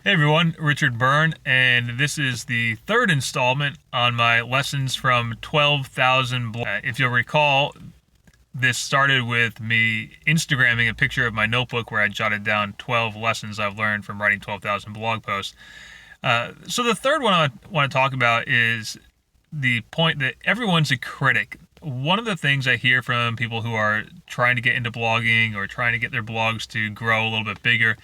Hey everyone, Richard Byrne, and this is the third installment on my lessons from 12,000 blogs. If you'll recall, this started with me Instagramming a picture of my notebook where I jotted down 12 lessons I've learned from writing 12,000 blog posts. So the third one I want to talk about is the point that everyone's a critic. One of the things I hear from people who are trying to get into blogging or trying to get their blogs to grow a little bit bigger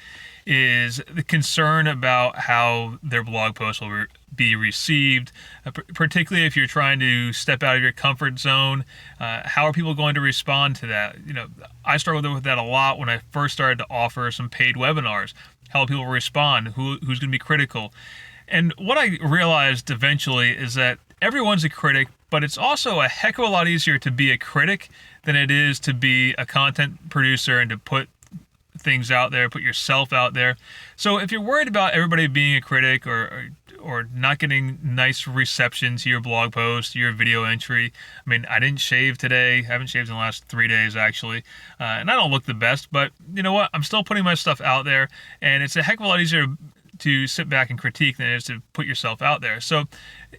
is the concern about how their blog posts will be received, particularly if you're trying to step out of your comfort zone. How are people going to respond to that? I struggled with that a lot when I first started to offer some paid webinars. How will people respond? Who's going to be critical? And what I realized eventually is that everyone's a critic, but it's also a heck of a lot easier to be a critic than it is to be a content producer and to put things out there, put yourself out there. So if you're worried about everybody being a critic or not getting nice reception to your blog post, your video entry. I mean, I didn't shave today. I haven't shaved in the last 3 days, actually. And I don't look the best, but you know what? I'm still putting my stuff out there, and it's a heck of a lot easier to sit back and critique than it is to put yourself out there. So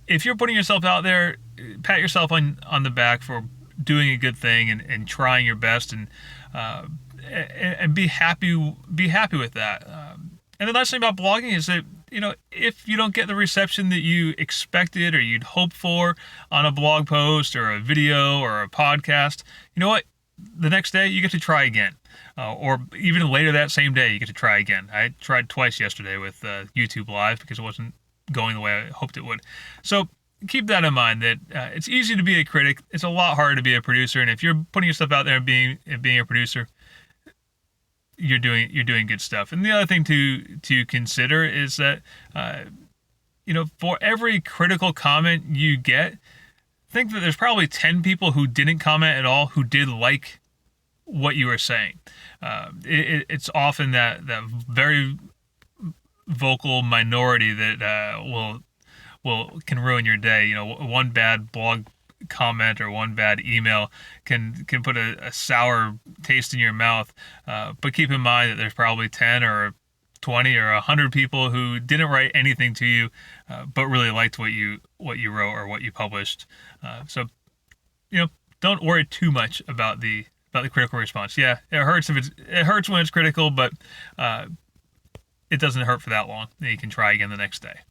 if you're putting yourself out there, pat yourself on the back for doing a good thing and trying your best and be happy with that. And the nice thing about blogging is that if you don't get the reception that you expected or you'd hoped for on a blog post or a video or a podcast, you know what? The next day you get to try again. Or even later that same day, you get to try again. I tried twice yesterday with YouTube Live because it wasn't going the way I hoped it would. So keep that in mind that it's easy to be a critic. It's a lot harder to be a producer. And if you're putting yourself out there and being a producer, you're doing good stuff. And the other thing to consider is that for every critical comment you get, think that there's probably 10 people who didn't comment at all who did like what you were saying. It's often that very vocal minority that can ruin your day. One bad blog comment or one bad email can put a sour taste in your mouth. But keep in mind that there's probably 10 or 20 or 100 people who didn't write anything to you, but really liked what you wrote or what you published. So don't worry too much about the critical response. Yeah, it hurts when it's critical, but it doesn't hurt for that long. You can try again the next day.